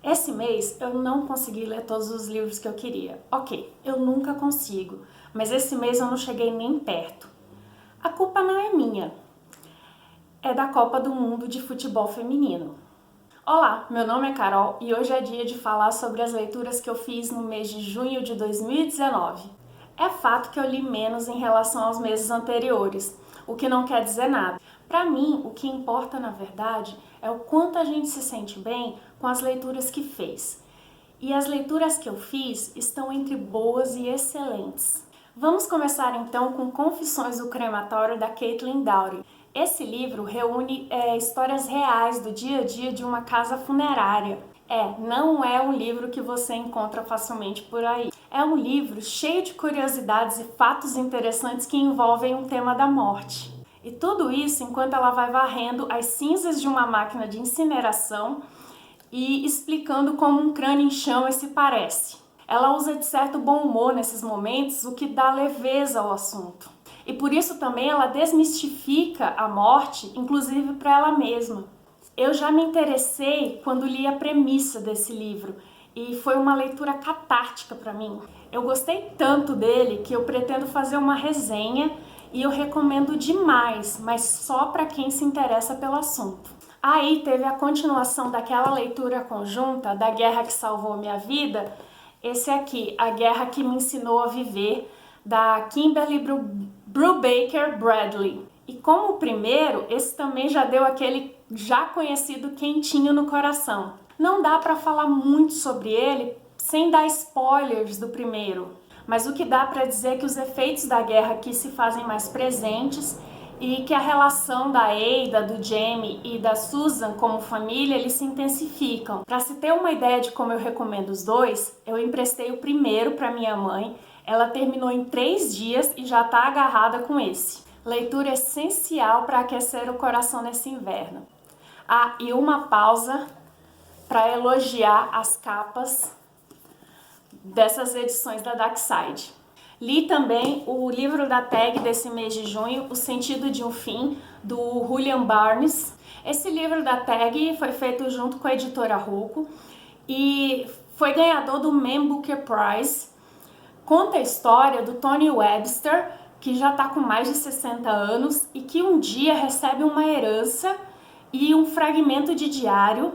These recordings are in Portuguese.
Esse mês eu não consegui ler todos os livros que eu queria. Ok, eu nunca consigo, mas esse mês eu não cheguei nem perto. A culpa não é minha, é da Copa do Mundo de Futebol Feminino. Olá, meu nome é Carol e hoje é dia de falar sobre as leituras que eu fiz no mês de junho de 2019. É fato que eu li menos em relação aos meses anteriores, o que não quer dizer nada. Para mim, o que importa na verdade é o quanto a gente se sente bem com as leituras que fez. E as leituras que eu fiz estão entre boas e excelentes. Vamos começar então com Confissões do Crematório, da Caitlin Doughty. Esse livro reúne histórias reais do dia a dia de uma casa funerária. Não é um livro que você encontra facilmente por aí. É um livro cheio de curiosidades e fatos interessantes que envolvem o tema da morte. E tudo isso enquanto ela vai varrendo as cinzas de uma máquina de incineração e explicando como um crânio em chamas se parece. Ela usa de certo bom humor nesses momentos, o que dá leveza ao assunto. E por isso também ela desmistifica a morte, inclusive para ela mesma. Eu já me interessei quando li a premissa desse livro e foi uma leitura catártica para mim. Eu gostei tanto dele que eu pretendo fazer uma resenha e eu recomendo demais, mas só para quem se interessa pelo assunto. Aí teve a continuação daquela leitura conjunta da Guerra que Salvou Minha Vida, esse aqui, A Guerra que Me Ensinou a Viver, da Kimberly Brubaker Bradley. E como o primeiro, esse também já deu aquele já conhecido quentinho no coração. Não dá para falar muito sobre ele sem dar spoilers do primeiro, mas o que dá para dizer é que os efeitos da guerra aqui se fazem mais presentes e que a relação da Ada, do Jamie e da Susan como família, eles se intensificam. Para se ter uma ideia de como eu recomendo os dois, eu emprestei o primeiro para minha mãe, ela terminou em 3 dias e já está agarrada com esse. Leitura essencial para aquecer o coração nesse inverno. E uma pausa para elogiar as capas dessas edições da Dark Side. Li também o livro da tag desse mês de junho, O Sentido de um Fim, do Julian Barnes. Esse livro da tag foi feito junto com a editora Rocco e foi ganhador do Man Booker Prize. Conta a história do Tony Webster, que já está com mais de 60 anos e que um dia recebe uma herança e um fragmento de diário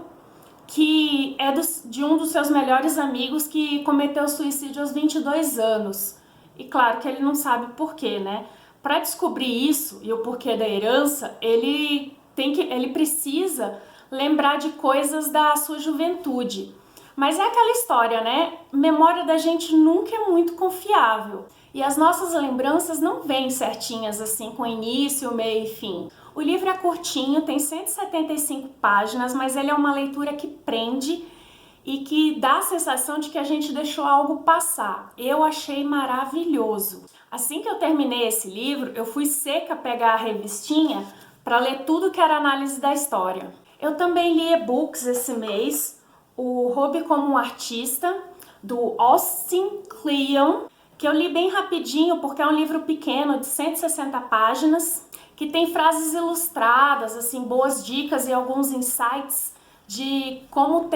que é de um dos seus melhores amigos que cometeu suicídio aos 22 anos. E claro que ele não sabe por quê, né? Para descobrir isso e o porquê da herança, ele precisa lembrar de coisas da sua juventude. Mas é aquela história, né? Memória da gente nunca é muito confiável. E as nossas lembranças não vêm certinhas assim, com início, meio e fim. O livro é curtinho, tem 175 páginas, mas ele é uma leitura que prende e que dá a sensação de que a gente deixou algo passar. Eu achei maravilhoso. Assim que eu terminei esse livro, eu fui seca pegar a revistinha para ler tudo que era análise da história. Eu também li e-books esse mês, o Hobby como um Artista, do Austin Kleon, que eu li bem rapidinho porque é um livro pequeno de 160 páginas, que tem frases ilustradas, assim, boas dicas e alguns insights de como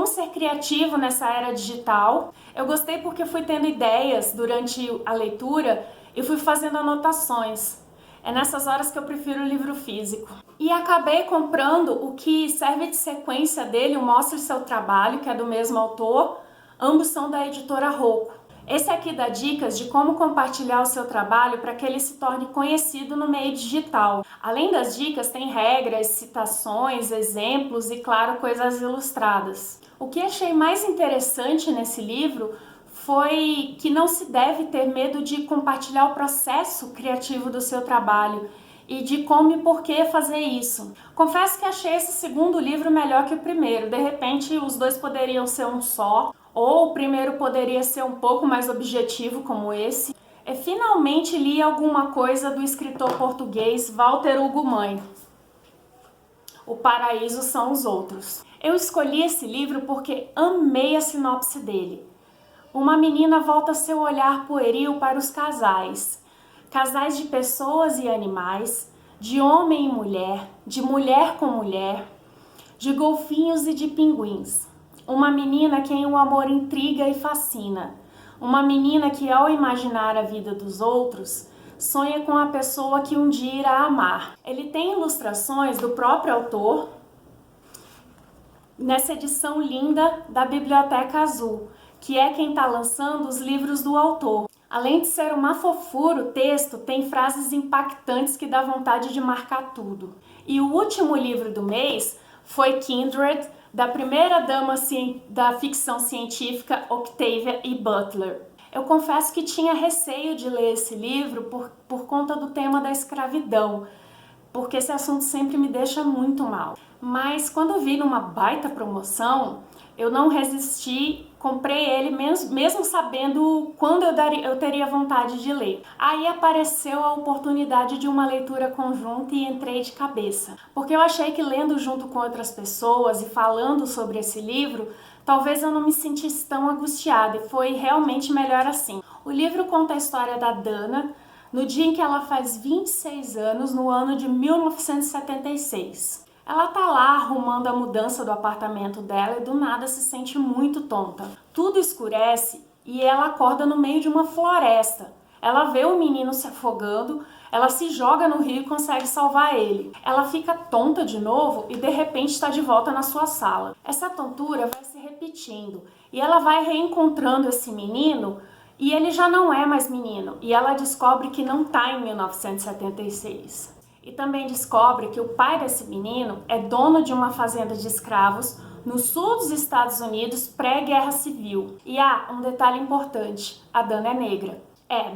ser criativo nessa era digital. Eu gostei porque fui tendo ideias durante a leitura e fui fazendo anotações. É nessas horas que eu prefiro o livro físico. E acabei comprando o que serve de sequência dele, o Mostre Seu Trabalho, que é do mesmo autor. Ambos são da editora Rocco. Esse aqui dá dicas de como compartilhar o seu trabalho para que ele se torne conhecido no meio digital. Além das dicas, tem regras, citações, exemplos e, claro, coisas ilustradas. O que achei mais interessante nesse livro foi que não se deve ter medo de compartilhar o processo criativo do seu trabalho e de como e por que fazer isso. Confesso que achei esse segundo livro melhor que o primeiro. De repente, os dois poderiam ser um só, ou o primeiro poderia ser um pouco mais objetivo como esse. Finalmente li alguma coisa do escritor português Walter Hugo Mãe. O Paraíso São os Outros. Eu escolhi esse livro porque amei a sinopse dele. Uma menina volta seu olhar pueril para os casais. Casais de pessoas e animais, de homem e mulher, de mulher com mulher, de golfinhos e de pinguins. Uma menina quem o amor intriga e fascina. Uma menina que, ao imaginar a vida dos outros, sonha com a pessoa que um dia irá amar. Ele tem ilustrações do próprio autor nessa edição linda da Biblioteca Azul, que é quem está lançando os livros do autor. Além de ser uma fofura, o texto tem frases impactantes que dá vontade de marcar tudo. E o último livro do mês foi Kindred, da primeira dama da ficção científica Octavia E. Butler. Eu confesso que tinha receio de ler esse livro por conta do tema da escravidão, porque esse assunto sempre me deixa muito mal. Mas quando vi numa baita promoção, eu não resisti, comprei ele mesmo sabendo quando eu teria vontade de ler. Aí apareceu a oportunidade de uma leitura conjunta e entrei de cabeça, porque eu achei que lendo junto com outras pessoas e falando sobre esse livro, talvez eu não me sentisse tão angustiada, e foi realmente melhor assim. O livro conta a história da Dana, no dia em que ela faz 26 anos, no ano de 1976. Ela tá lá arrumando a mudança do apartamento dela e do nada se sente muito tonta. Tudo escurece e ela acorda no meio de uma floresta. Ela vê o menino se afogando, ela se joga no rio e consegue salvar ele. Ela fica tonta de novo e de repente está de volta na sua sala. Essa tontura vai se repetindo e ela vai reencontrando esse menino e ele já não é mais menino, e ela descobre que não está em 1976. E também descobre que o pai desse menino é dono de uma fazenda de escravos no sul dos Estados Unidos pré-guerra civil. E um detalhe importante, a Dana é negra.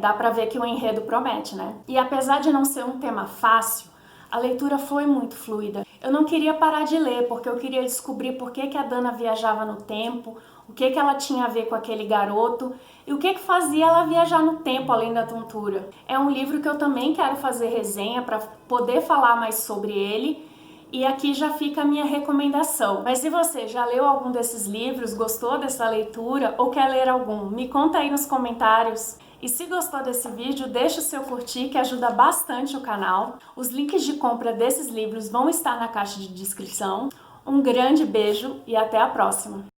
Dá pra ver que o enredo promete, né? E apesar de não ser um tema fácil, a leitura foi muito fluida. Eu não queria parar de ler, porque eu queria descobrir por que a Dana viajava no tempo, o que ela tinha a ver com aquele garoto e o que fazia ela viajar no tempo além da tontura. É um livro que eu também quero fazer resenha para poder falar mais sobre ele, e aqui já fica a minha recomendação. Mas se você já leu algum desses livros, gostou dessa leitura ou quer ler algum, me conta aí nos comentários. E se gostou desse vídeo, deixa o seu curtir, que ajuda bastante o canal. Os links de compra desses livros vão estar na caixa de descrição. Um grande beijo e até a próxima!